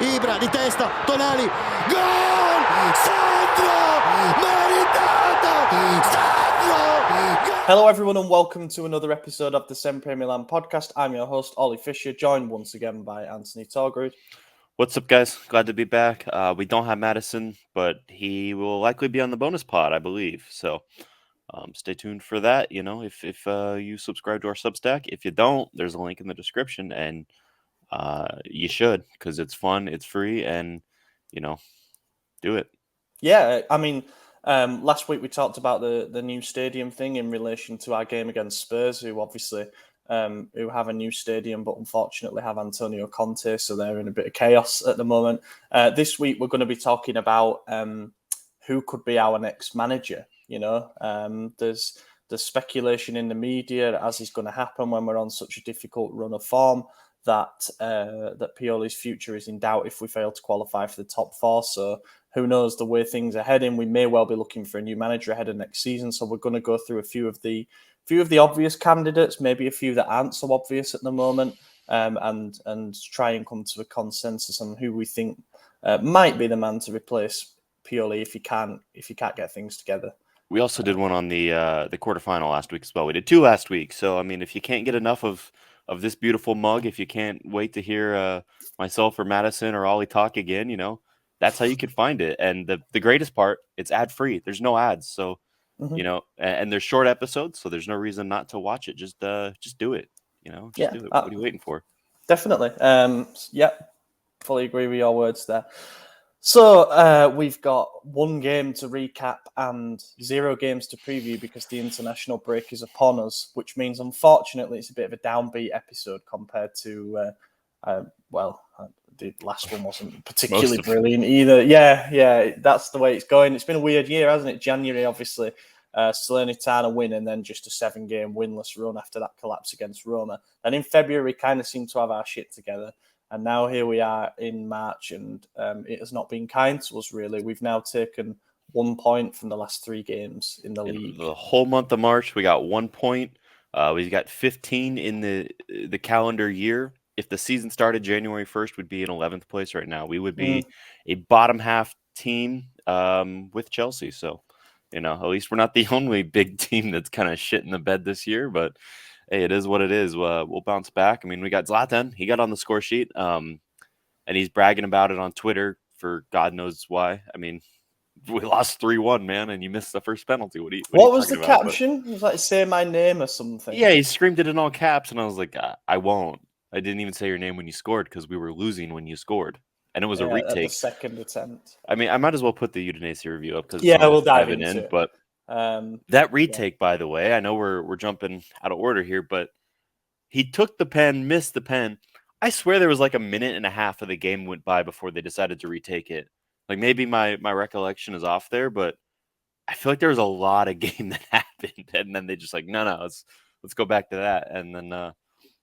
Ibra di testa, Tonali, gol! Sandro! Meritato! Sandro! Hello everyone and welcome to another episode of the SempreMilan podcast. I'm your host Ollie Fisher, joined once again by Anthony Torgrud. What's up, guys? Glad to be back. We don't have Madison, but he will likely be on the bonus pod, I believe. So stay tuned for that. You know, if you subscribe to our Substack. If you don't, there's a link in the description, and you should, because it's fun, it's free, and, you know, do it. Yeah, I mean, last week we talked about the new stadium thing in relation to our game against Spurs, who obviously who have a new stadium, but unfortunately have Antonio Conte, so they're in a bit of chaos at the moment. This week we're going to be talking about who could be our next manager. You know, there's speculation in the media, as is going to happen when we're on such a difficult run of form, that Pioli's future is in doubt if we fail to qualify for the top four. So who knows the way things are heading? We may well be looking for a new manager ahead of next season. So we're going to go through a few of the obvious candidates, maybe a few that aren't so obvious at the moment, and try and come to a consensus on who we think might be the man to replace Pioli if he can't get things together. We also did one on the quarterfinal last week as well. We did two last week. So I mean, if you can't get enough of this beautiful mug, if you can't wait to hear myself or Madison or Ollie talk again, you know, that's how you can find it. And the greatest part, it's ad free. There's no ads, so you know, and there's short episodes, so there's no reason not to watch it. Just do it. You know, just do it. What are you waiting for? Definitely. Yeah, fully agree with your words there. So we've got one game to recap and 0 games to preview because the international break is upon us, which means, unfortunately, it's a bit of a downbeat episode compared to, the last one wasn't particularly brilliant either. Yeah, that's the way it's going. It's been a weird year, hasn't it? January, obviously, Salernitana win and then just a 7-game winless run after that collapse against Roma. And in February, we kind of seemed to have our shit together. And now here we are in March, and it has not been kind to us, really. We've now taken 1 point from the last 3 games in the league. The whole month of March, we got 1 point. We've got 15 in the calendar year. If the season started January 1st, we'd be in 11th place right now. We would be a bottom half team with Chelsea. So, you know, at least we're not the only big team that's kind of shit in the bed this year, but hey, it is what it is. We'll bounce back. I mean, we got Zlatan. He got on the score sheet, and he's bragging about it on Twitter for God knows why. I mean, we lost 3-1, man, and you missed the first penalty. What was the caption? It was like, say my name or something. Yeah, he screamed it in all caps, and I was like, I won't. I didn't even say your name when you scored because we were losing when you scored. And it was a retake. At the second attempt. I mean, I might as well put the Udinese review up because we'll dive into it. But that retake, by the way, I know we're jumping out of order here, but he took the pen, missed the pen. I swear there was like a minute and a half of the game went by before they decided to retake it. Like maybe my recollection is off there, but I feel like there was a lot of game that happened, and then they just like, no, let's go back to that, and then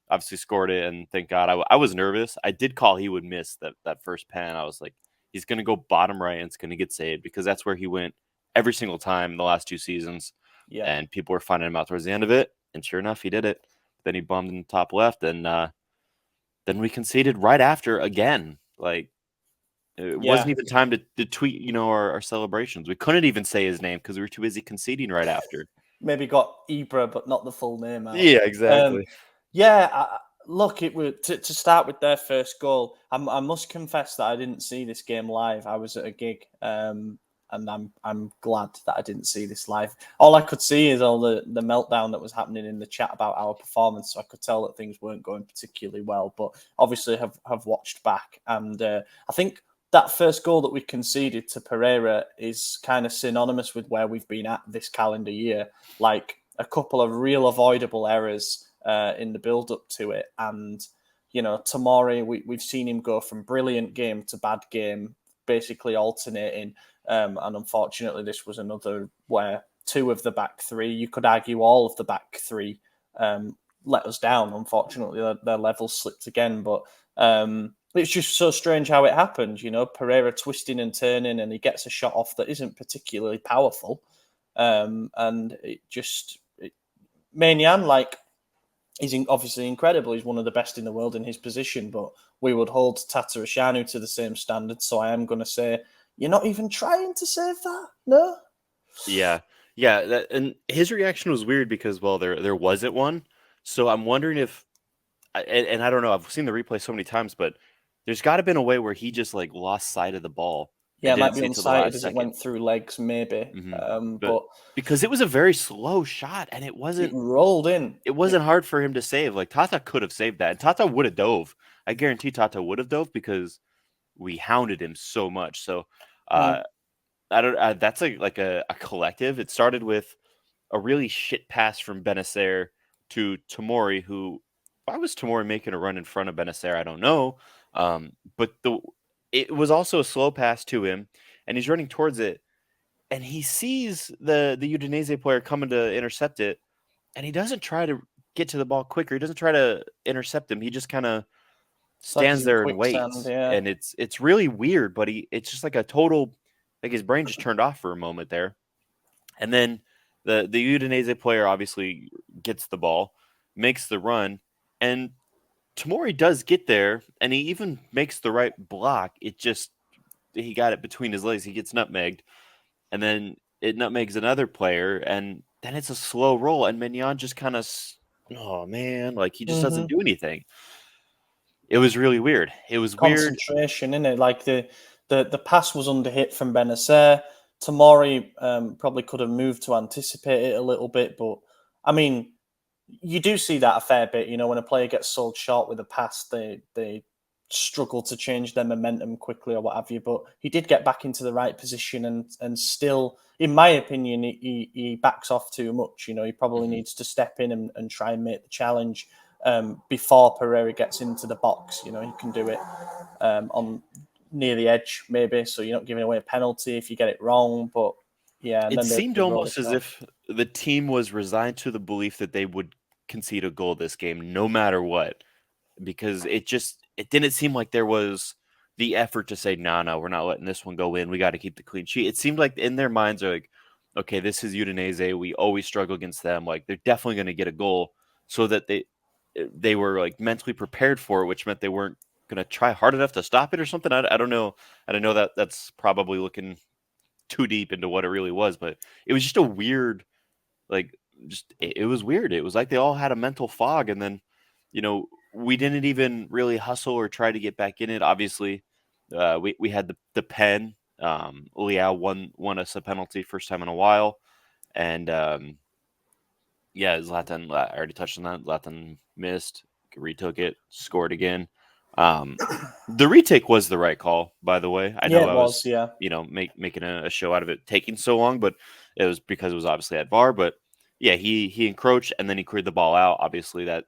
obviously scored it, and thank God. I was nervous. I did call he would miss that first pen. I was like, he's going to go bottom right and it's going to get saved because that's where he went every single time in the last 2 seasons. Yeah. And people were finding him out towards the end of it. And sure enough, he did it. Then he bombed in the top left. And then we conceded right after again. Like, it wasn't even time to tweet, you know, our celebrations. We couldn't even say his name because we were too busy conceding right after. Maybe got Ibra, but not the full name out. Yeah, exactly. Look, it was to start with their first goal. I must confess that I didn't see this game live. I was at a gig, and I'm glad that I didn't see this live. All I could see is all the meltdown that was happening in the chat about our performance. So I could tell that things weren't going particularly well. But obviously, have watched back, and I think that first goal that we conceded to Pereira is kind of synonymous with where we've been at this calendar year. Like a couple of real avoidable errors in the build-up to it. And, you know, Tomori, we've seen him go from brilliant game to bad game, basically alternating. And unfortunately, this was another where 2 of the back 3, you could argue all of the back 3, let us down. Unfortunately, their levels slipped again. But it's just so strange how it happened. You know, Pereira twisting and turning, and he gets a shot off that isn't particularly powerful. And it just... Maignan, like, he's obviously incredible. He's one of the best in the world in his position. But we would hold Tatarusanu to the same standard. So I am going to say, you're not even trying to save that? No? Yeah. And his reaction was weird because, well, there wasn't one. So I'm wondering if, and I don't know, I've seen the replay so many times, but there's got to been a way where he just like lost sight of the ball. Yeah, And it might didn't be see it till the unsighted last as it second. went through legs, maybe. But because it was a very slow shot, and it it rolled in. It wasn't hard for him to save. Like Tata could have saved that, and Tata would have dove. I guarantee Tata would have dove because we hounded him so much. So I don't. That's like a collective. It started with a really shit pass from Benacer to Tomori, who, why was Tomori making a run in front of Benacer? I don't know. But it was also a slow pass to him, and he's running towards it, and he sees the Udinese player coming to intercept it, and he doesn't try to get to the ball quicker. He doesn't try to intercept him. He just kind of stands there and waits. And it's really weird, but it's just like a total, like his brain just turned off for a moment there. And then the Udinese player obviously gets the ball, makes the run, and Tomori does get there, and he even makes the right block. He got it between his legs. He gets nutmegged, and then it nutmegs another player, and then it's a slow roll, and Mignon just kind of, oh man, like he just doesn't do anything. It was really weird. It was concentration, innit? Like the pass was under hit from Benacer. Tomori probably could have moved to anticipate it a little bit, but I mean, you do see that a fair bit. You know, when a player gets sold short with a pass, they struggle to change their momentum quickly or what have you. But he did get back into the right position, and still, in my opinion, he backs off too much. You know, he probably needs to step in and try and make the challenge before Pereira gets into the box. You know, he can do it on near the edge, maybe, so you're not giving away a penalty if you get it wrong. But yeah, and it then seemed almost as if the team was resigned to the belief that they would concede a goal this game, no matter what, because it didn't seem like there was the effort to say, no, we're not letting this one go in. We got to keep the clean sheet. It seemed like in their minds are like, okay, this is Udinese. We always struggle against them. Like they're definitely going to get a goal, so that they were like mentally prepared for it, which meant they weren't going to try hard enough to stop it or something. I don't know. I don't know that that's probably looking too deep into what it really was, but it was just a weird, like, it was weird. It was like they all had a mental fog, and then, you know, we didn't even really hustle or try to get back in it. Obviously, we had the pen. Leao won us a penalty, first time in a while, and yeah, Zlatan. I already touched on that. Zlatan missed, retook it, scored again. The retake was the right call, by the way. I know it was, you know, making a show out of it taking so long, but it was because it was obviously at VAR. But yeah, he encroached and then he cleared the ball out. Obviously, that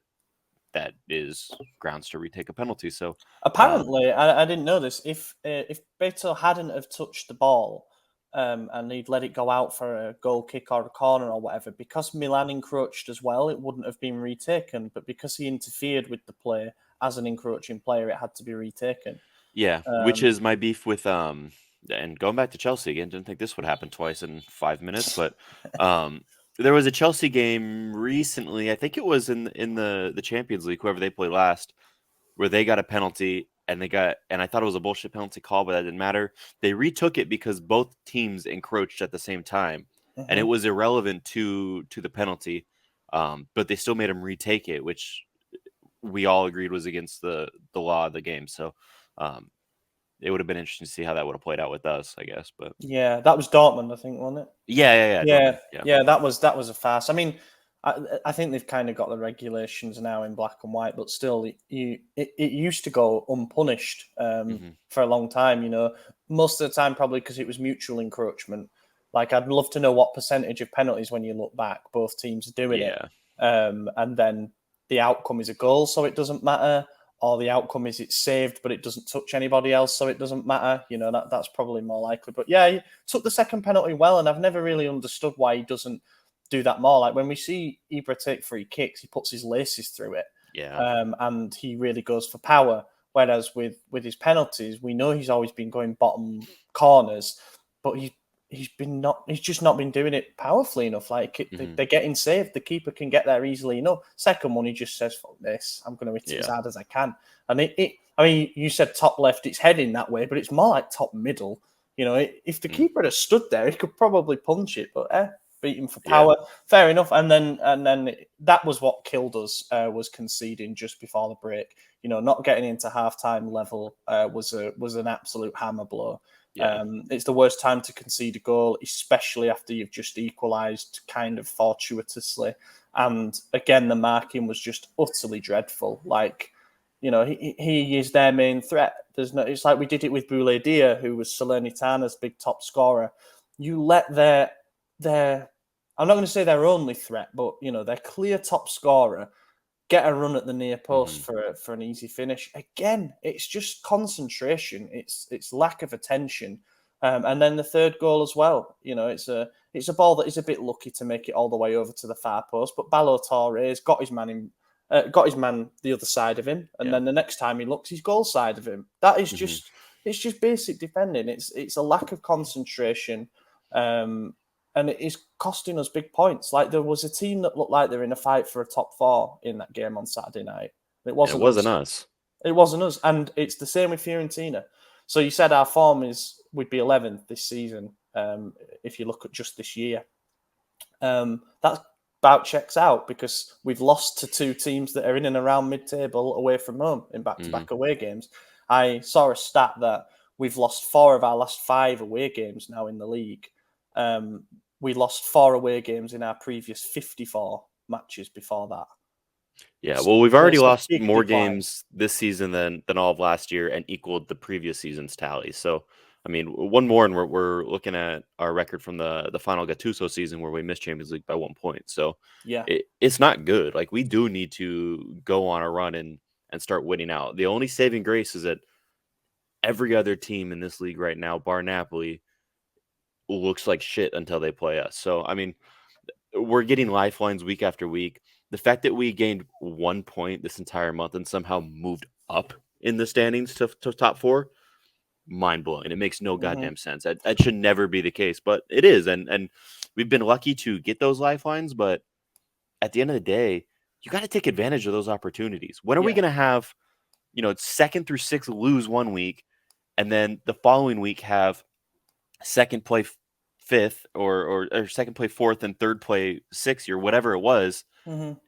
is grounds to retake a penalty. So apparently, I didn't know this. If Beto hadn't have touched the ball, and he'd let it go out for a goal kick or a corner or whatever, because Milan encroached as well, it wouldn't have been retaken. But because he interfered with the play as an encroaching player, it had to be retaken. Yeah, which is my beef with and going back to Chelsea again, didn't think this would happen twice in 5 minutes, but there was a Chelsea game recently, I think it was in the Champions League, whoever they played last, where they got a penalty and I thought it was a bullshit penalty call, but that didn't matter. They retook it because both teams encroached at the same time, and it was irrelevant to the penalty, but they still made them retake it, which we all agreed was against the law of the game. So it would have been interesting to see how that would have played out with us, I guess. But yeah, that was Dortmund, I think, wasn't it? Yeah. Dortmund, that was a farce. I mean, I think they've kind of got the regulations now in black and white, but still, it used to go unpunished for a long time. You know, most of the time probably because it was mutual encroachment. Like, I'd love to know what percentage of penalties, when you look back, both teams are doing it, and then the outcome is a goal, so it doesn't matter, or the outcome is it's saved, but it doesn't touch anybody else, so it doesn't matter. You know, that's probably more likely. But yeah, he took the second penalty well, and I've never really understood why he doesn't do that more. Like, when we see Ibra take free kicks, he puts his laces through it, and he really goes for power. Whereas with his penalties, we know he's always been going bottom corners, but he's just not been doing it powerfully enough. Like, they're getting saved. The keeper can get there easily enough. Second one, he just says, "Fuck this! I'm going to hit it as hard as I can," and I mean, you said top left, it's heading that way, but it's more like top middle. You know, if the keeper had stood there, he could probably punch it, but beat him for power. Yeah. Fair enough. And then that was what killed us, was conceding just before the break. You know, not getting into halftime level was an absolute hammer blow. Yeah. It's the worst time to concede a goal, especially after you've just equalised kind of fortuitously. And again, the marking was just utterly dreadful. Like, you know, he is their main threat. It's like we did it with Boulaye Dia, who was Salernitana's big top scorer. You let their I'm not going to say their only threat, but you know, their clear top scorer get a run at the near post for an easy finish. Again, it's just concentration. It's lack of attention. And then the third goal as well. You know, it's a ball that is a bit lucky to make it all the way over to the far post, but Balotelli's got his man the other side of him, and then the next time he looks, he's goal side of him. That is just it's just basic defending. It's a lack of concentration, and it is costing us big points. Like there was a team that looked like they're in a fight for a top 4 in that game on Saturday night. It wasn't us. It wasn't us, and it's the same with Fiorentina. So you said our form we'd be 11th this season. If you look at just this year, that's about checks out because we've lost to 2 teams that are in and around mid-table away from home in back-to-back away games. I saw a stat that we've lost 4 of our last 5 away games now in the league. We lost 4 away games in our previous 54 matches before that. Yeah, well, we've already lost more games this season than all of last year and equaled the previous season's tally. So, I mean, one more, and we're looking at our record from the final Gattuso season where we missed Champions League by 1 point. So, yeah, it's not good. Like, we do need to go on a run and start winning out. The only saving grace is that every other team in this league right now, bar Napoli, looks like shit until they play us. So, I mean, we're getting lifelines week after week. The fact that we gained 1 point this entire month and somehow moved up in the standings to top 4, mind-blowing. It makes no goddamn sense. That should never be the case, but it is. And we've been lucky to get those lifelines, but at the end of the day, you got to take advantage of those opportunities. When are we going to have, you know, 2nd through 6th lose 1 week, and then the following week have 2nd play 5th or 2nd play 4th and 3rd play 6th or whatever it was,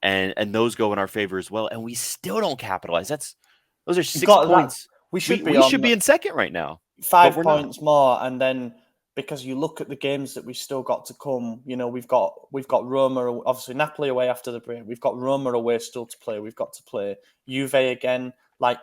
and those go in our favor as well, and we still don't capitalize. Those are 6 points. We should be in 2nd right now. 5 points more, and then because you look at the games that we've still got to come, you know, we've got Roma, obviously Napoli away after the break. We've got Roma away still to play. We've got to play Juve again. Like,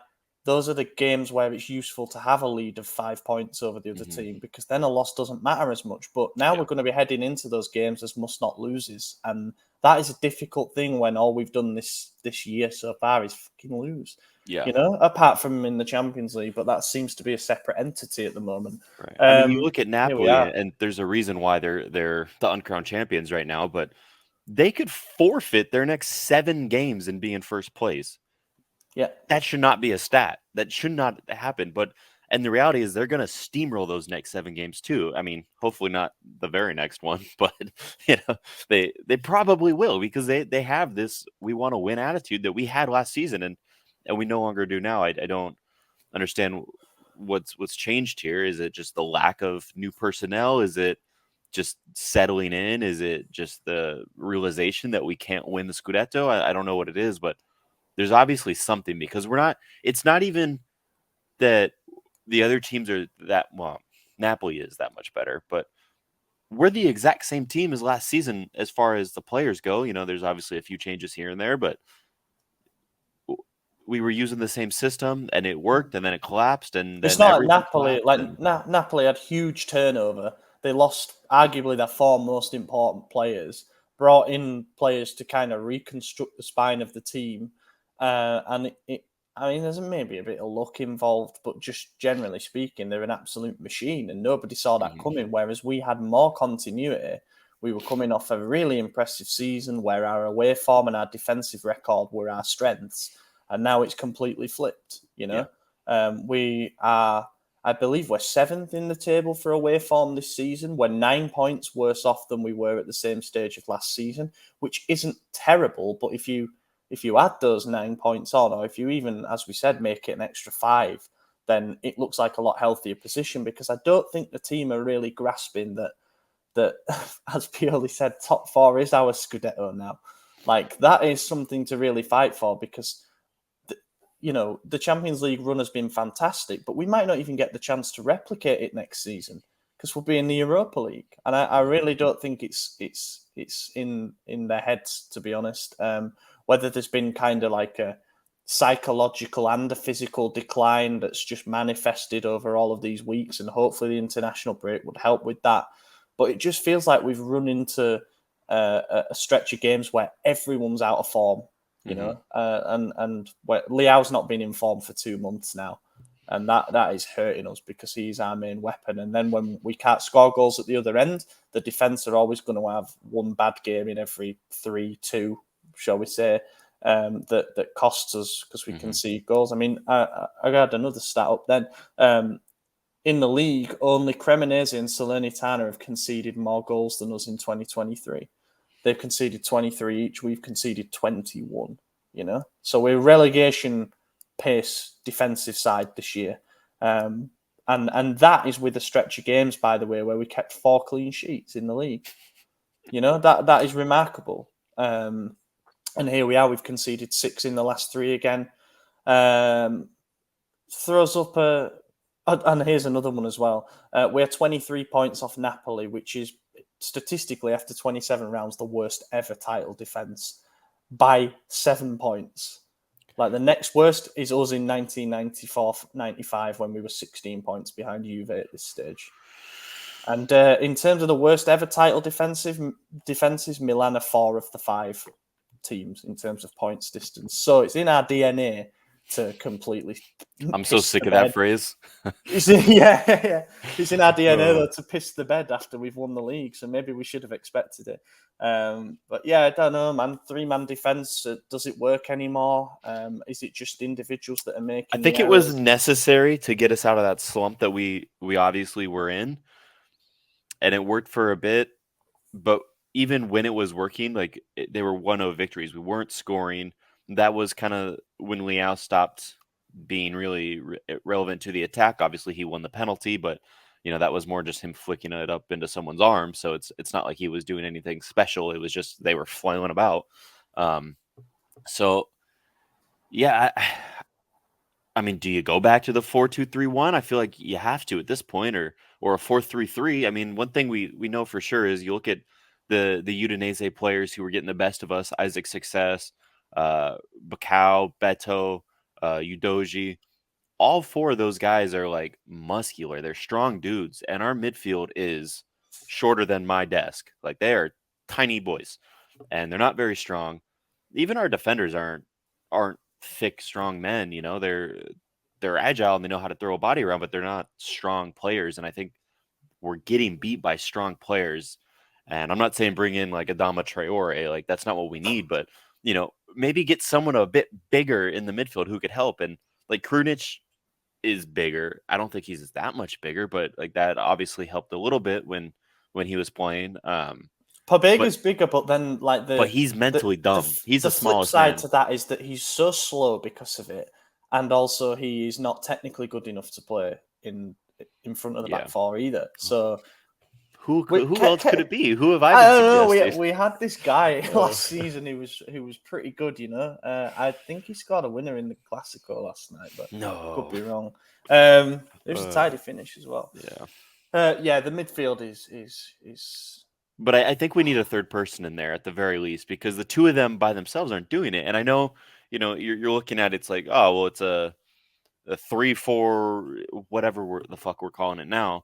those are the games where it's useful to have a lead of 5 points over the other team, because then a loss doesn't matter as much. But now we're going to be heading into those games as must not loses, and that is a difficult thing when all we've done this year so far is fucking lose. Yeah, you know, apart from in the Champions League, but that seems to be a separate entity at the moment. Right. I mean, you look at Napoli, and there's a reason why they're the uncrowned champions right now, but they could forfeit their next 7 games and be in first place. Yeah, that should not be a stat. That should not happen. And the reality is they're going to steamroll those next 7 games too. I mean, hopefully not the very next one, but you know, they probably will, because they have this we want to win attitude that we had last season and we no longer do now. I don't understand what's changed here. Is it just the lack of new personnel? Is it just settling in? Is it just the realization that we can't win the Scudetto? I don't know what it is, but there's obviously something, because it's not even that the other teams are that, well, Napoli is that much better, but we're the exact same team as last season as far as the players go. You know, there's obviously a few changes here and there, but we were using the same system and it worked, and then it collapsed. And it's not like Napoli. Napoli had huge turnover. They lost arguably their 4 most important players, brought in players to kind of reconstruct the spine of the team. And I mean, there's maybe a bit of luck involved, but just generally speaking, they're an absolute machine, and nobody saw that coming. Whereas we had more continuity. We were coming off a really impressive season where our away form and our defensive record were our strengths, and now it's completely flipped. You know, we are, I believe, we're 7th in the table for away form this season. We're 9 points worse off than we were at the same stage of last season, which isn't terrible, but if you if you add those 9 points on, or if you even, as we said, make it an extra 5, then it looks like a lot healthier position, because I don't think the team are really grasping that as Pioli said, top 4 is our Scudetto now. Like, that is something to really fight for, because the Champions League run has been fantastic, but we might not even get the chance to replicate it next season because we'll be in the Europa League, and I really don't think it's in their heads, to be honest. Whether there's been kind of like a psychological and a physical decline that's just manifested over all of these weeks, and hopefully the international break would help with that. But it just feels like we've run into a stretch of games where everyone's out of form. And Leao's not been in form for 2 months now, and that is hurting us because he's our main weapon. And then when we can't score goals at the other end, the defence are always going to have one bad game in every 3-2, shall we say, that costs us because we concede goals. I mean, I got another stat up then. In the league, only Cremonese and Salernitana have conceded more goals than us in 2023. They've conceded 23 each. We've conceded 21, So we're relegation pace defensive side this year. And that is with a stretch of games, by the way, where we kept 4 clean sheets in the league. That is remarkable. And here we are. We've conceded 6 in the last 3 again. Throws up and here's another one as well. We're 23 points off Napoli, which is statistically, after 27 rounds, the worst ever title defence by 7 points. Like, the next worst is us in 1994-95 when we were 16 points behind Juve at this stage. And in terms of the worst ever title defenses, Milan are 4 of the 5 teams in terms of points distance. So it's in our DNA to completely. I'm so sick of that phrase. It's in our DNA though to piss the bed after we've won the league. So maybe we should have expected it. But yeah, I don't know, man. 3-man defense, does it work anymore? Is it just individuals that are making? I think it was necessary to get us out of that slump that we obviously were in, and it worked for a bit. But even when it was working, they were 1-0 victories. We weren't scoring. That was kind of when Leao stopped being really relevant to the attack. Obviously, he won the penalty, but that was more just him flicking it up into someone's arm. So it's not like he was doing anything special. It was just they were flailing about. So yeah, I mean, do you go back to the 4-2-3-1? I feel like you have to at this point, or a 4-3-3. I mean, one thing we know for sure is you look at the Udinese players who were getting the best of us: Isaac Success, Bacau, Beto, Udoji. All 4 of those guys are muscular. They're strong dudes, and our midfield is shorter than my desk. They are tiny boys, and they're not very strong. Even our defenders aren't thick, strong men. They're agile and they know how to throw a body around, but they're not strong players. And I think we're getting beat by strong players. And I'm not saying bring in Adama Traore, that's not what we need, but maybe get someone a bit bigger in the midfield who could help. And Krunic is bigger. I don't think he's that much bigger, but that obviously helped a little bit when he was playing. Pabega's bigger, but then but he's mentally dumb. He's the smallest flip side man. to that is that he's so slow because of it, and also he is not technically good enough to play in front of the back 4 either. So who else could it be? Who have I been suggesting? We had this guy last season who was pretty good. I think he scored a winner in the Classico last night, but could be wrong. It was a tidy finish as well. Yeah. The midfield is. But I think we need a third person in there at the very least, because the 2 of them by themselves aren't doing it. And I know, you're looking at it's like, oh, well, it's a 3-4, whatever the fuck we're calling it now.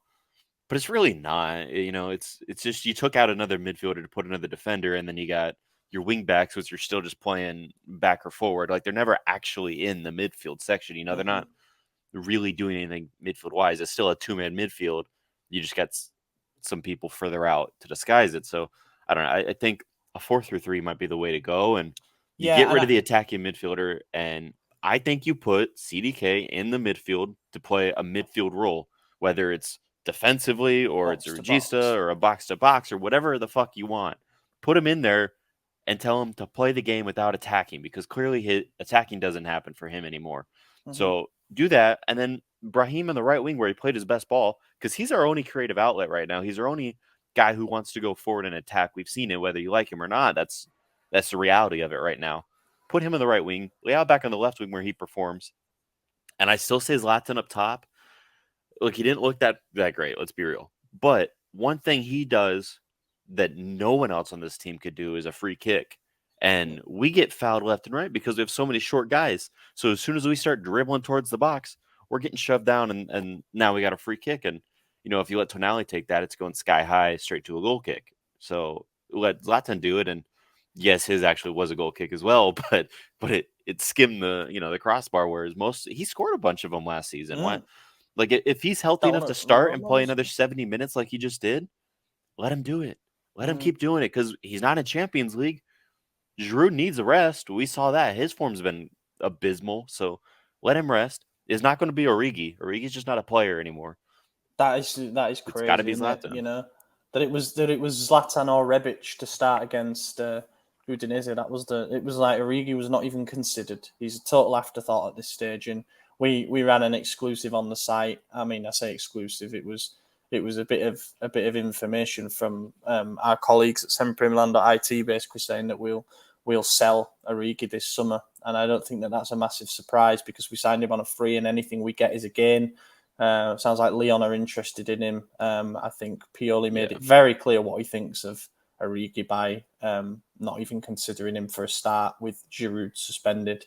But it's really not. It's just you took out another midfielder to put another defender, and then you got your wing backs, which are still just playing back or forward. They're never actually in the midfield section. They're not really doing anything midfield wise. It's still a 2-man midfield. You just got some people further out to disguise it. So I don't know. I think a 4-3-3 might be the way to go, and you get rid of the attacking midfielder, and I think you put CDK in the midfield to play a midfield role, whether it's defensively or it's a regista or a box to box or whatever the fuck you want. Put him in there and tell him to play the game without attacking, because clearly his attacking doesn't happen for him anymore. So do that, and then Brahim on the right wing where he played his best ball, because he's our only creative outlet right now. He's our only guy who wants to go forward and attack. We've seen it, whether you like him or not. That's the reality of it right now. Put him on the right wing, Leao back on the left wing where he performs. And I still say Zlatan up top. Look, he didn't look that great, let's be real. But one thing he does that no one else on this team could do is a free kick. And we get fouled left and right because we have so many short guys. So as soon as we start dribbling towards the box, we're getting shoved down, and now we got a free kick. And, if you let Tonali take that, it's going sky high straight to a goal kick. So let Zlatan do it. And yes, his actually was a goal kick as well, but it skimmed the crossbar, whereas he scored a bunch of them last season. Why? Like, if he's healthy enough to start and play another 70 minutes like he just did, let him do it. Let him keep doing it, because he's not in Champions League. Giroud needs a rest. We saw that. His form's been abysmal, so let him rest. It's not going to be Erigi. Origi's just not a player anymore. That is crazy. It's got to be Zlatan. That it was Zlatan or Rebic to start against Udinese. It was like Erigi was not even considered. He's a total afterthought at this stage, and we ran an exclusive on the site. I mean, I say exclusive. It was a bit of information from our colleagues at SempreMilan.it, basically saying that we'll sell Erigi this summer, and I don't think that that's a massive surprise, because we signed him on a free, and anything we get is a gain. Sounds like Lyon are interested in him. I think Pioli made it very clear what he thinks of Erigi by not even considering him for a start with Giroud suspended.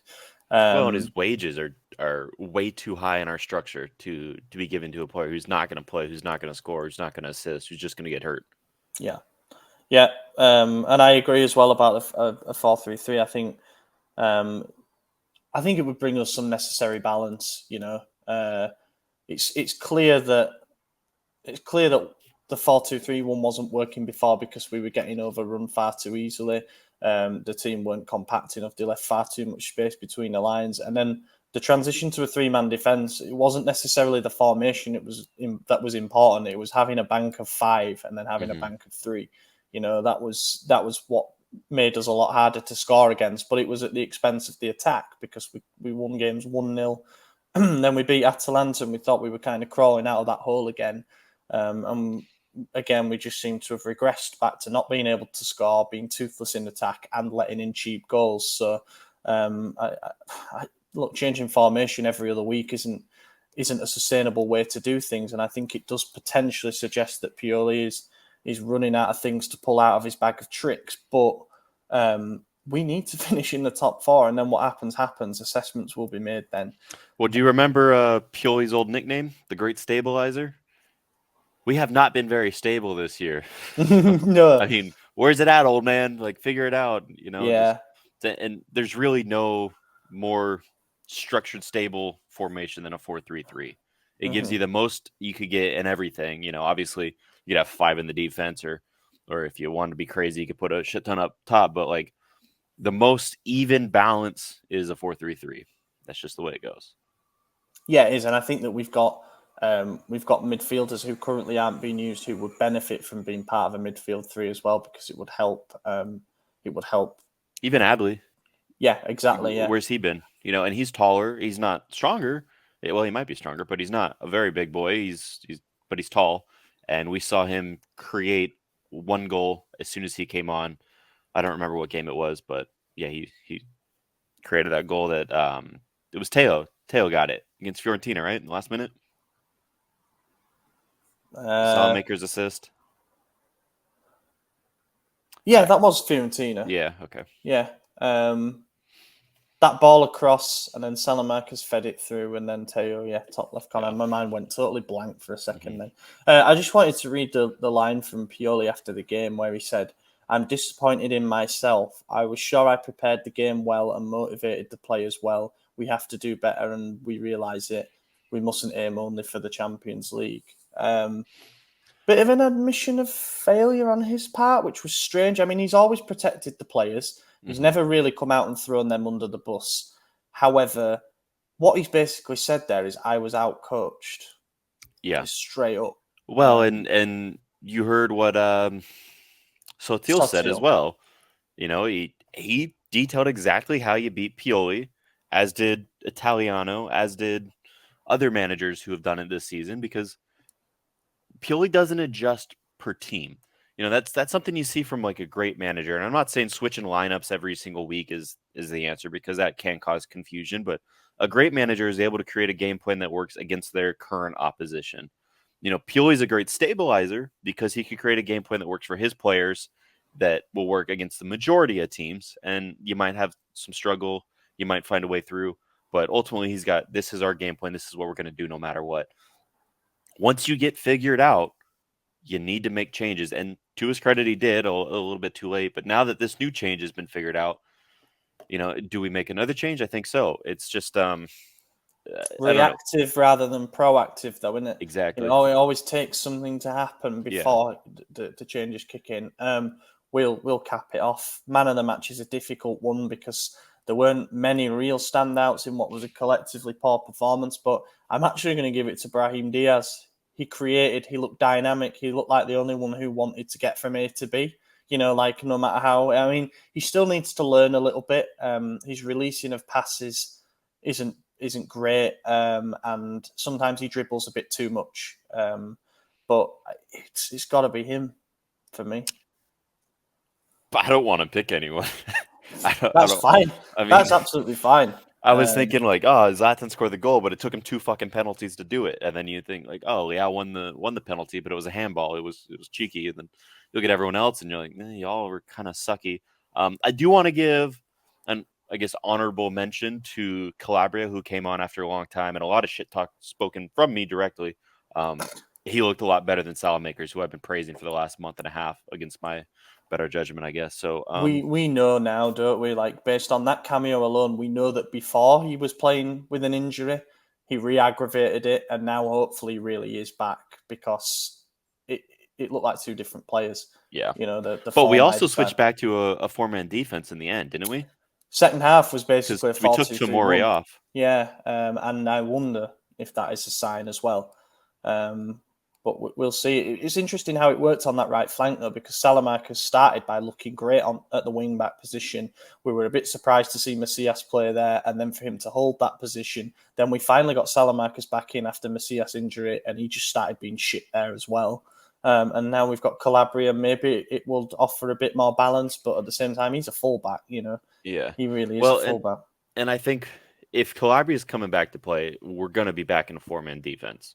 And his wages are way too high in our structure to be given to a player who's not going to play, who's not going to score, who's not going to assist, who's just going to get hurt. Yeah. And I agree as well about a 4-3-3. I think it would bring us some necessary balance. It's clear that the 4-2-3-1 wasn't working before because we were getting overrun far too easily. The team weren't compact enough. They left far too much space between the lines. And then the transition to a three-man defence, it wasn't necessarily the formation that was important. It was having a bank of 5 and then having a bank of 3. That was what made us a lot harder to score against. But it was at the expense of the attack, because we won games 1-0. Then we beat Atalanta, and we thought we were kind of crawling out of that hole again. And again, we just seem to have regressed back to not being able to score, being toothless in attack, and letting in cheap goals. So, look, changing formation every other week isn't a sustainable way to do things, and I think it does potentially suggest that Pioli is running out of things to pull out of his bag of tricks. But we need to finish in the top 4, and then what happens. Assessments will be made then. Well, do you remember Pioli's old nickname, the Great Stabilizer? We have not been very stable this year. No. I mean, where's it at, old man? Like, figure it out, Yeah. And there's really no more structured, stable formation than a 4-3-3. It gives you the most you could get in everything. Obviously, you'd have 5 in the defense, or if you wanted to be crazy, you could put a shit ton up top. But, like, the most even balance is a 4-3-3. That's just the way it goes. Yeah, it is. And I think that we've got midfielders who currently aren't being used who would benefit from being part of a midfield 3 as well, because it would help. Even Adley. Yeah, exactly. Yeah. Where's he been? And he's taller. He's not stronger. Well, he might be stronger, but he's not a very big boy. But he's tall. And we saw him create 1 goal as soon as he came on. I don't remember what game it was, but yeah, he created that goal that it was Teo. Teo got it against Fiorentina, right? In the last minute. Salamaker's assist. Yeah, that was Fiorentina. Yeah, okay. Yeah. That ball across, and then Salamaker's fed it through, and then Teo, top left corner. My mind went totally blank for a second then. I just wanted to read the line from Pioli after the game where he said, "I'm disappointed in myself. I was sure I prepared the game well and motivated the players well. We have to do better, and we realise it. We mustn't aim only for the Champions League." Bit of an admission of failure on his part, which was strange. I mean, he's always protected the players. He's never really come out and thrown them under the bus. However, what he's basically said there is, I was out-coached. Yeah. Straight up. Well, and you heard what Thiels said as well. He detailed exactly how you beat Pioli, as did Italiano, as did other managers who have done it this season, because Pioli doesn't adjust per team. That's something you see from like a great manager. And I'm not saying switching lineups every single week is the answer, because that can cause confusion. But a great manager is able to create a game plan that works against their current opposition. Pioli's a great stabilizer because he could create a game plan that works for his players that will work against the majority of teams. And you might have some struggle. You might find a way through. But ultimately, he's got, this is our game plan. This is what we're going to do no matter what. Once you get figured out, you need to make changes. And to his credit, he did a little bit too late. But now that this new change has been figured out, do we make another change? I think so. It's just reactive rather than proactive, though, isn't it? Exactly. It always takes something to happen before the changes kick in. We'll cap it off. Man of the match is a difficult one because there weren't many real standouts in what was a collectively poor performance. But I'm actually going to give it to Brahim Diaz. He looked dynamic. He looked like the only one who wanted to get from A to B. No matter how, he still needs to learn a little bit. His releasing of passes isn't great, and sometimes he dribbles a bit too much. But it's got to be him for me. But I don't want to pick anyone. That's fine. That's absolutely fine. I was thinking like, oh, Zlatan scored the goal, but it took him 2 fucking penalties to do it. And then you think like, oh, yeah, won the penalty, but it was a handball. It was cheeky. And then you look at everyone else and you're like, y'all were kind of sucky. I do want to give an, I guess, honorable mention to Calabria, who came on after a long time, and a lot of shit talk spoken from me directly. He looked a lot better than Salamakers, who I've been praising for the last month and a half against my better judgment, I guess. So we know now, don't we? Like, based on that cameo alone, we know that before he was playing with an injury, he re-aggravated it, and now hopefully really is back, because it looked like 2 different players. Yeah. But we also switched back to a 4-man defense in the end, didn't we? Second half was basically a 4-2-3-1. We took Tomori off. Yeah, and I wonder if that is a sign as well. But we'll see. It's interesting how it worked on that right flank, though, because Salamakers started by looking great at the wing-back position. We were a bit surprised to see Macias play there, and then for him to hold that position. Then we finally got Salamakers back in after Macias' injury, and he just started being shit there as well. And now we've got Calabria. Maybe it will offer a bit more balance, but at the same time, he's a fullback, Yeah. He really is a fullback. And I think if Calabria is coming back to play, we're going to be back in a 4-man defense.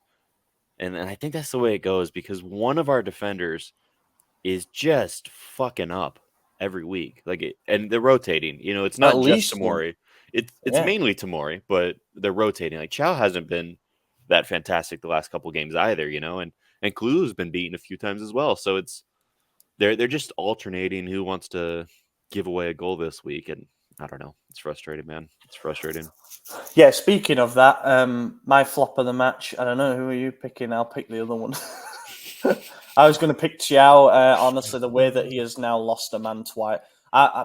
And I think that's the way it goes, because one of our defenders is just fucking up every week. And they're rotating. It's not just Tomori. It's mainly Tomori, but they're rotating. Like, Chow hasn't been that fantastic the last couple games either, and Kalulu's been beaten a few times as well. So they're just alternating who wants to give away a goal this week, and I don't know. It's frustrating, man. It's frustrating. Yeah, speaking of that, my flop of the match, I don't know, who are you picking? I'll pick the other one. I was going to pick Chiao. Honestly, the way that he has now lost a man twice.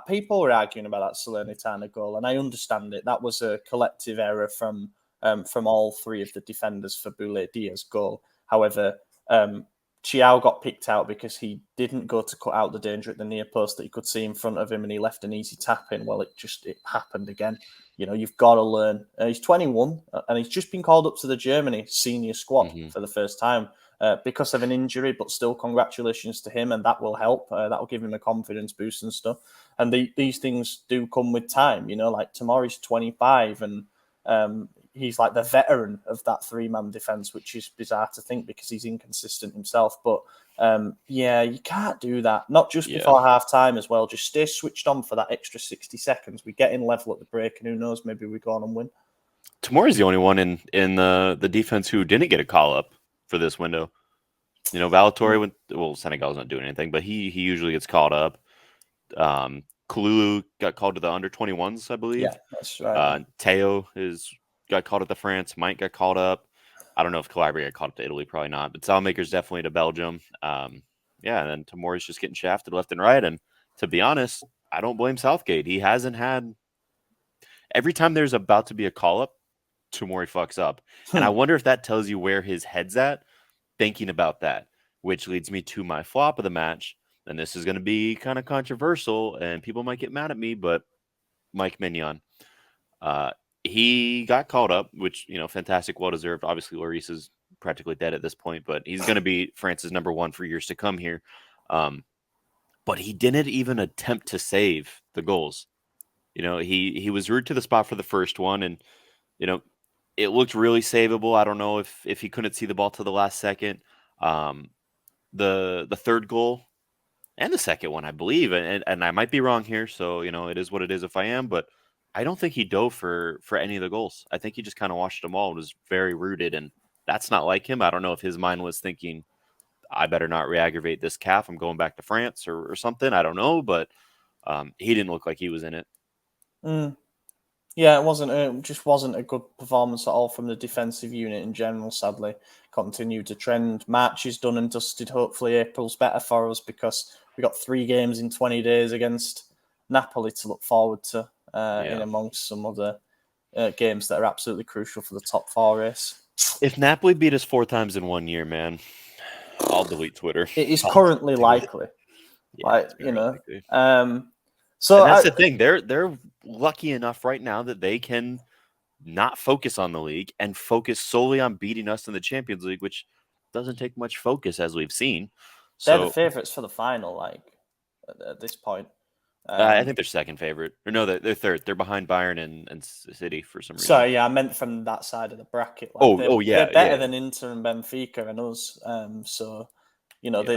People were arguing about that Salernitana goal, and I understand it. That was a collective error from all 3 of the defenders for Boulay Diaz's goal. However, Chiao got picked out because he didn't go to cut out the danger at the near post that he could see in front of him, and he left an easy tap in. Well, it happened again. You've got to learn. He's 21, and he's just been called up to the Germany senior squad for the first time because of an injury, but still congratulations to him, and that will help. That will give him a confidence boost and stuff. And these things do come with time, like Tomori's 25, and he's like the veteran of that 3-man defense, which is bizarre to think because he's inconsistent himself. But you can't do that. Not just before half time as well. Just stay switched on for that extra 60 seconds. We get in level at the break, and who knows, maybe we go on and win. Tomori's the only one in the defense who didn't get a call up for this window. Valatori Senegal's not doing anything, but he usually gets called up. Kalulu got called to the under 21s, I believe. Yeah, that's right. Mateo got called up to France. Mike got called up. I don't know if Calabria got called up to Italy, probably not. But Salamaker's definitely to Belgium. And then Tomori's just getting shafted left and right. And to be honest, I don't blame Southgate. He hasn't had – every time there's about to be a call-up, Tomori fucks up. And I wonder if that tells you where his head's at, thinking about that, which leads me to my flop of the match. and this is going to be kind of controversial, and people might get mad at me, but Mike Mignon, he got called up, which, fantastic, well-deserved. Obviously, Lloris is practically dead at this point, but he's going to be France's number one for years to come here. But he didn't even attempt to save the goals. He was rude to the spot for the first one, and, it looked really savable. I don't know if he couldn't see the ball to the last second. The third goal and the second one, I believe, and I might be wrong here, so it is what it is if I am, but I don't think he dove for any of the goals. I think he just kind of watched them all and was very rooted, and that's not like him. I don't know if his mind was thinking, I better not re-aggravate this calf. I'm going back to France or something. I don't know, but he didn't look like he was in it. Yeah, it just wasn't a good performance at all from the defensive unit in general, sadly. Continued to trend. March is done and dusted. Hopefully April's better for us because we got 3 games in 20 days against Napoli to look forward to in amongst some other games that are absolutely crucial for the top 4 race. If Napoli beat us 4 times in 1 year, man, I'll delete Twitter. It is currently likely. Yeah, likely. So that's the thing. They're lucky enough right now that they can not focus on the league and focus solely on beating us in the Champions League, which doesn't take much focus, as we've seen. They're the favourites for the final, at this point. I think they're second favorite. Or no, they're third. They're behind Bayern and City for some reason. Sorry, I meant from that side of the bracket. They're better than Inter and Benfica and us.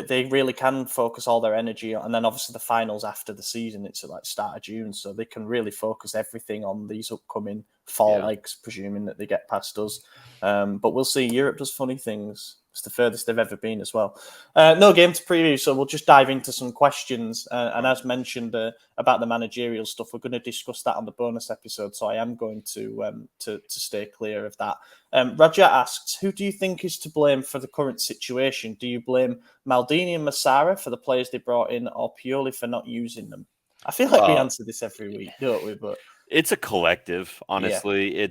They really can focus all their energy, and then obviously the finals after the season, it's at start of June, so they can really focus everything on these upcoming 4 legs, presuming that they get past us. But we'll see. Europe does funny things. It's the furthest they've ever been as well. No game to preview, so we'll just dive into some questions. And as mentioned about the managerial stuff, we're going to discuss that on the bonus episode, so I am going to stay clear of that. Raja asks, who do you think is to blame for the current situation? Do you blame Maldini and Massara for the players they brought in, or Pioli for not using them? I feel like we answer this every week, don't we? But it's a collective, honestly. Yeah.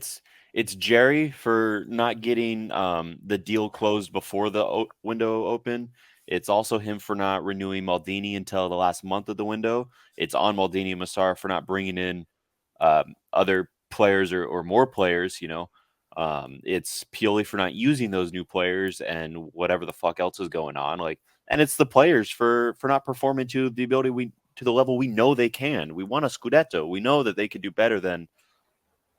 It's Jerry for not getting the deal closed before the window opened. It's also him for not renewing Maldini until the last month of the window. It's on Maldini and Massara for not bringing in other players or more players, It's Pioli for not using those new players and whatever the fuck else is going on. And it's the players for not performing to the ability to the level we know they can. We won a Scudetto. We know that they could do better than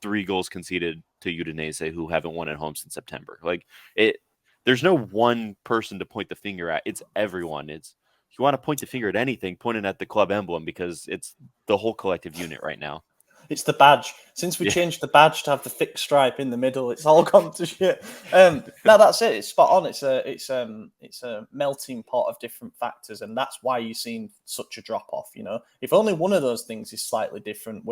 3 goals conceded to Udinese, who haven't won at home since September. There's no one person to point the finger at. It's everyone. If you want to point the finger at anything, point it at the club emblem, because it's the whole collective unit right now. It's the badge. Since we changed the badge to have the thick stripe in the middle, it's all gone to shit. No, that's it. It's spot on. It's a melting pot of different factors, and that's why you're seeing such a drop off. If only one of those things is slightly different,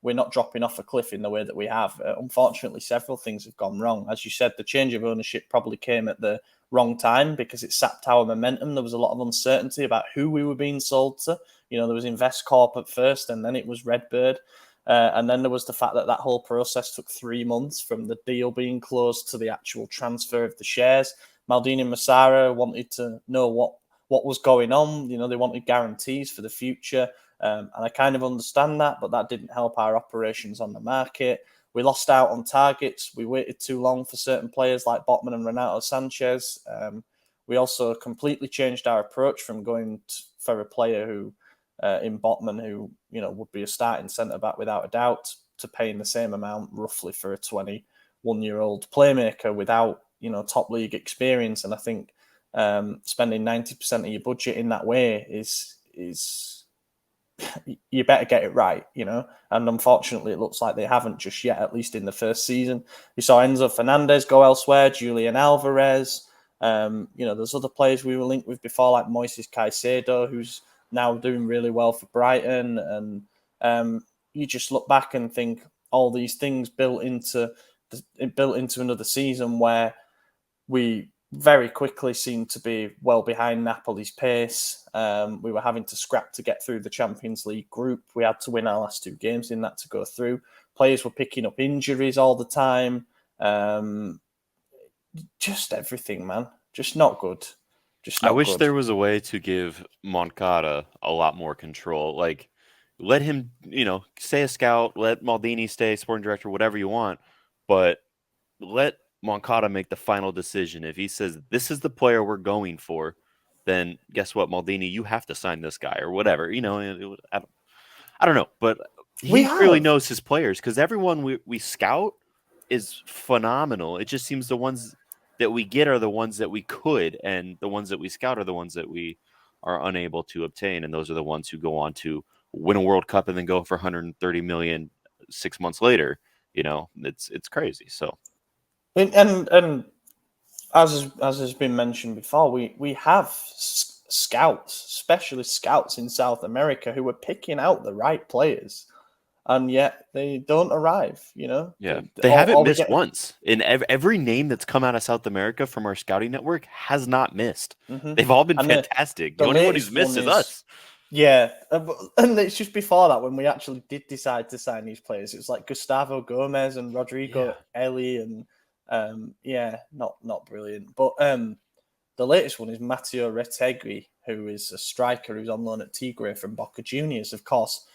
we're not dropping off a cliff in the way that we have. Unfortunately, several things have gone wrong. As you said, the change of ownership probably came at the wrong time because it sapped our momentum. There was a lot of uncertainty about who we were being sold to. There was Investcorp at first, and then it was Redbird. And then there was the fact that whole process took 3 months from the deal being closed to the actual transfer of the shares. Maldini and Massara wanted to know what was going on. They wanted guarantees for the future. And I kind of understand that, but that didn't help our operations on the market. We lost out on targets. We waited too long for certain players like Botman and Renato Sanchez. We also completely changed our approach from going for a player who, in Botman, who would be a starting centre-back without a doubt, to paying the same amount roughly for a 21-year-old playmaker without top league experience. And I think spending 90% of your budget in that way is you better get it right, and unfortunately it looks like they haven't just yet, at least in the first season. You saw Enzo Fernandez go elsewhere, Julian Alvarez, there's other players we were linked with before, like Moises Caicedo, who's now doing really well for Brighton, and you just look back and think all these things built into another season where we very quickly seemed to be well behind Napoli's pace. We were having to scrap to get through the Champions League group. We had to win our last 2 games in that to go through. Players were picking up injuries all the time. Just everything, man. Just not good. Just I not wish good. there was a way to give Moncada a lot more control. Like, let him, stay a scout, let Maldini stay sporting director, whatever you want, but let Moncada make the final decision. If he says, this is the player we're going for, then guess what, Maldini, you have to sign this guy or whatever. I don't know, but We he clearly have. knows his players because everyone we scout is phenomenal. It just seems the ones that we get are the ones that we could, and the ones that we scout are the ones that we are unable to obtain, and those are the ones who go on to win a World Cup and then go for 130 million 6 months later. It's crazy. So And as has been mentioned before, we have scouts, specialist scouts in South America who are picking out the right players, and yet they don't arrive. yeah, they haven't missed once. In every name that's come out of South America from our scouting network has not missed. Mm-hmm. They've all been And fantastic. the The only one who's latest missed one is us. Yeah, and it's just before that when we actually did decide to sign these players. It was like Gustavo Gomez and Rodrigo Eli, and not brilliant. But the latest one is Mateo Retegri, who is a striker who's on loan at Tigre from Boca Juniors. Of course,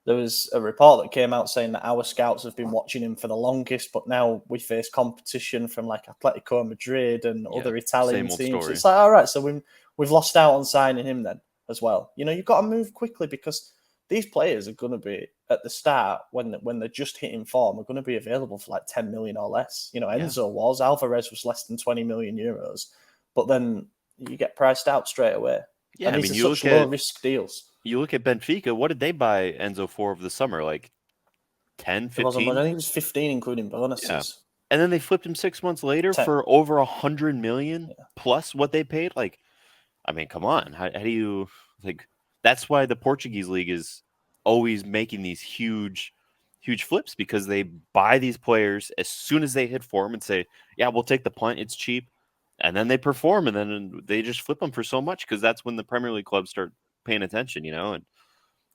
there was a report that came out saying that our scouts have been watching him for the longest, but now we face competition from like Atletico Madrid and other Italian same old teams. story. It's like, all right, so we've lost out on signing him then as well. You've got to move quickly because these players are going to be at the start when they're just hitting form are going to be available for like 10 million or less. Enzo was, Alvarez was less than 20 million euros, but then you get priced out straight away. Yeah, and these are such low risk deals. You look at Benfica, what did they buy Enzo for over the summer? Like 10, 15? It wasn't much. I think it was 15 including bonuses. Yeah. And then they flipped him 6 months later 10. for over 100 million plus what they paid. Like, I mean, come on. How do you that's why the Portuguese league is always making these huge flips because they buy these players as soon as they hit form and say, yeah, we'll take the punt. It's cheap. And then they perform and then they just flip them for so much because that's when the Premier League clubs start paying attention, And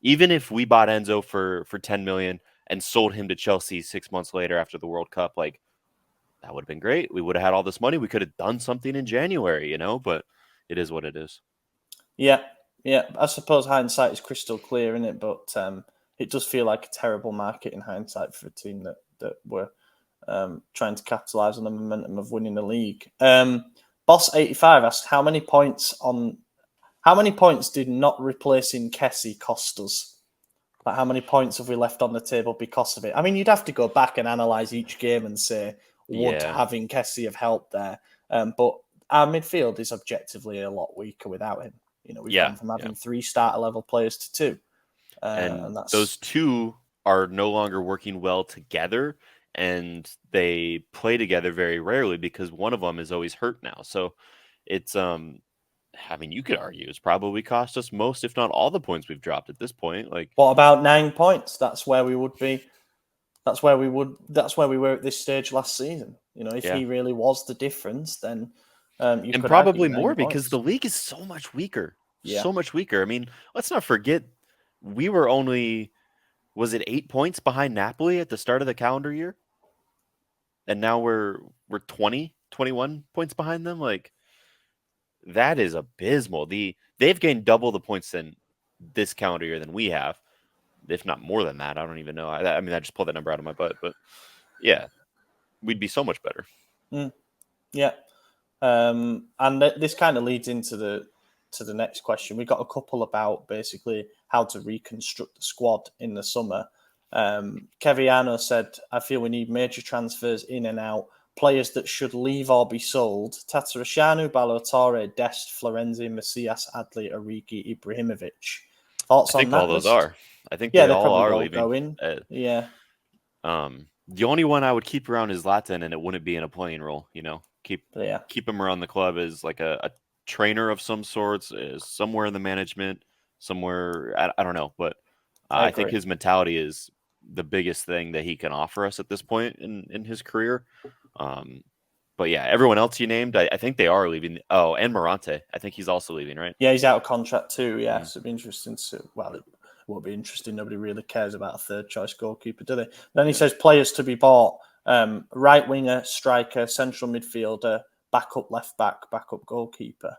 even if we bought Enzo for 10 million and sold him to Chelsea 6 months later after the World Cup, that would have been great. We would have had all this money. We could have done something in January, but it is what it is. Yeah. I suppose hindsight is crystal clear, isn't it? But it does feel like a terrible market in hindsight for a team that were trying to capitalise on the momentum of winning the league. Boss85 asked, how many points did not replacing Kessie cost us? Like, how many points have we left on the table because of it? I mean, you'd have to go back and analyse each game and say, would having Kessie have helped there? But our midfield is objectively a lot weaker without him. We've gone from having 3 starter level players to 2. And that's... those 2 are no longer working well together, and they play together very rarely because one of them is always hurt now. So it's you could argue it's probably cost us most, if not all, the points we've dropped at this point. Like, what about 9 points? That's where we would be. That's where we were at this stage last season. If he really was the difference, then you and could probably argue more 9 because points. the league is so much weaker. Yeah. So much weaker. I mean, let's not forget we were only, was it 8 points behind Napoli at the start of the calendar year? And now we're 20, 21 points behind them. Like, that is abysmal. They've gained double the points in this calendar year than we have, if not more than that. I don't even know. I mean, I just pulled that number out of my butt, but yeah, we'd be so much better. Yeah, and this kind of leads into the next question. We got a couple about basically how to reconstruct the squad in the summer. Keviano said, I feel we need major transfers in and out, players that should leave or be sold. Tatarashanu, Balotore, Dest, Florenzi, Macias, Adli, Erigi, Ibrahimovic. Thoughts on that? I think all those are. I think they all probably are all leaving. go in. The only one I would keep around is Zlatan, and it wouldn't be in a playing role. Keep him around the club as like a trainer of some sorts, somewhere in the management, somewhere I don't know, but I think his mentality is the biggest thing that he can offer us at this point in his career. But yeah, everyone else you named, I think they are leaving. Oh, and Morante, I think he's also leaving, right? Yeah, he's out of contract too. Yeah, so it'd be interesting to. Well, it won't be interesting. Nobody really cares about a third choice goalkeeper, do they? Then he says players to be bought: right winger, striker, central midfielder, backup left back, backup goalkeeper.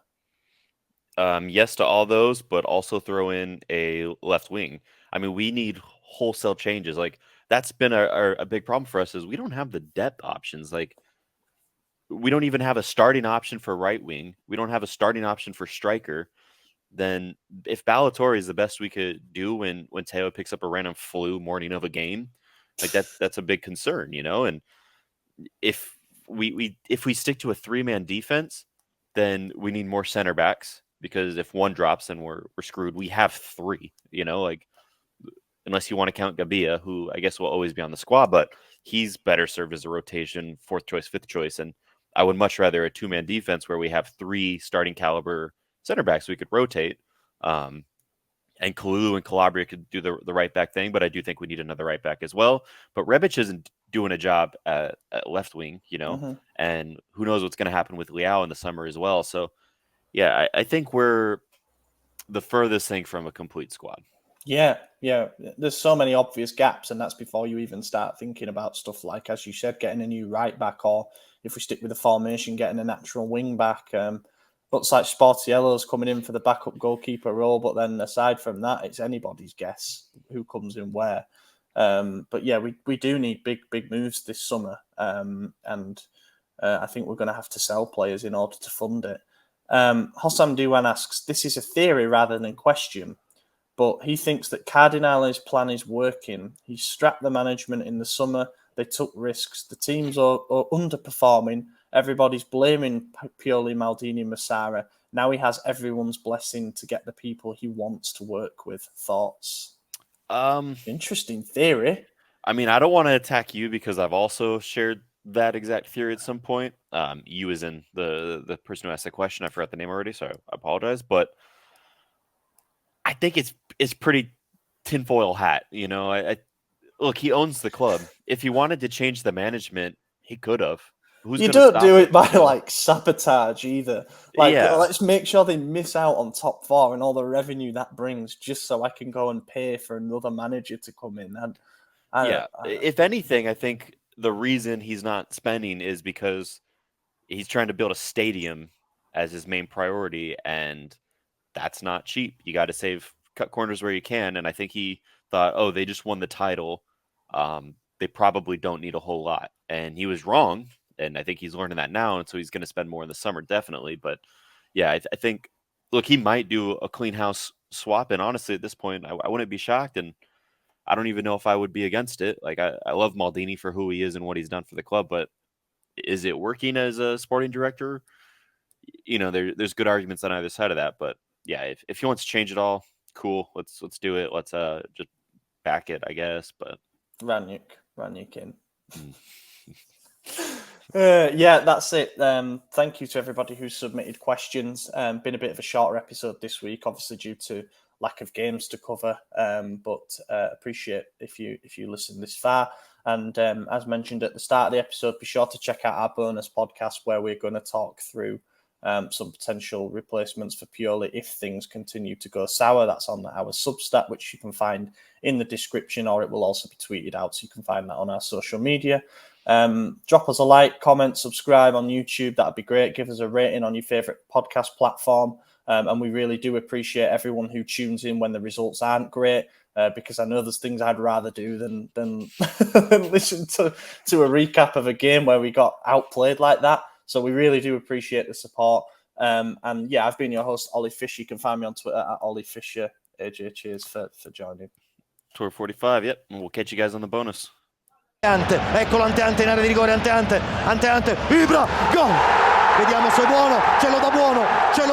Yes to all those, but also throw in a left wing. I mean, we need wholesale changes. Like that's been a big problem for us is we don't have the depth options. Like we don't even have a starting option for right wing. We don't have a starting option for striker. Then if Ballatore is the best we could do when Teo picks up a random flu morning of a game, like that's a big concern, you know. And if we stick to a 3-man defense, then we need more center backs because if one drops, then we're screwed. We have 3, you know, like unless you want to count Gabia, who I guess will always be on the squad, but he's better served as a rotation, 4th choice, 5th choice, and I would much rather a 2-man defense where we have 3 starting caliber center backs we could rotate. And Kalulu and Calabria could do the right back thing, but I do think we need another right back as well. But Rebic isn't doing a job at left wing, you know, and who knows what's going to happen with Leao in the summer as well. So, yeah, I think we're the furthest thing from a complete squad. Yeah. There's so many obvious gaps, and that's before you even start thinking about stuff like, as you said, getting a new right back, or if we stick with the formation, getting a natural wing back. Looks like Sportiello's coming in for the backup goalkeeper role, but then aside from that, it's anybody's guess who comes in where. But yeah, we do need big moves this summer, and I think we're going to have to sell players in order to fund it. Hossam Diwan asks, this is a theory rather than a question, but he thinks that Cardinale's plan is working. He strapped the management in the summer. They took risks. The teams are underperforming. Everybody's blaming Pioli, Maldini, Massara. Now he has everyone's blessing to get the people he wants to work with. Thoughts? Interesting theory. I mean, I don't want to attack you because I've also shared that exact theory at some point. You as in the person who asked the question. I forgot the name already, so I apologize. But I think it's pretty tinfoil hat. You know, I look, he owns the club. If he wanted to change the management, he could have. You don't do it by like sabotage either. Like, let's make sure they miss out on top 4 and all the revenue that brings, just so I can go and pay for another manager to come in. And if anything, I think the reason he's not spending is because he's trying to build a stadium as his main priority, and that's not cheap. You got to cut corners where you can. And I think he thought, oh, they just won the title. They probably don't need a whole lot, and he was wrong. And I think he's learning that now, and so he's going to spend more in the summer, definitely. But yeah, I think, look, he might do a clean house swap, and honestly, at this point, I wouldn't be shocked, and I don't even know if I would be against it. Like, I love Maldini for who he is and what he's done for the club, but is it working as a sporting director? You know, there's good arguments on either side of that, but yeah, if he wants to change it all, cool, let's do it. Let's just back it, I guess. But Raniuk in. Yeah, that's it. Thank you to everybody who submitted questions. Been a bit of a shorter episode this week, obviously due to lack of games to cover. But appreciate if you listen this far. And as mentioned at the start of the episode, be sure to check out our bonus podcast where we're going to talk through some potential replacements for Pioli if things continue to go sour. That's on our Substack, which you can find in the description, or it will also be tweeted out, so you can find that on our social media. Drop us a like, comment, subscribe on YouTube. That'd be great. Give us a rating on your favorite podcast platform. And we really do appreciate everyone who tunes in when the results aren't great, because I know there's things I'd rather do than listen to a recap of a game where we got outplayed like that. So we really do appreciate the support. And yeah, I've been your host, Ollie Fisher. You can find me on Twitter at Ollie Fisher. AJ, cheers for joining. Tour 45, yep. And we'll catch you guys on the bonus. Eccolo Ante in area di rigore, Ante, Ibra, gol! Vediamo se è buono, ce lo dà buono, ce lo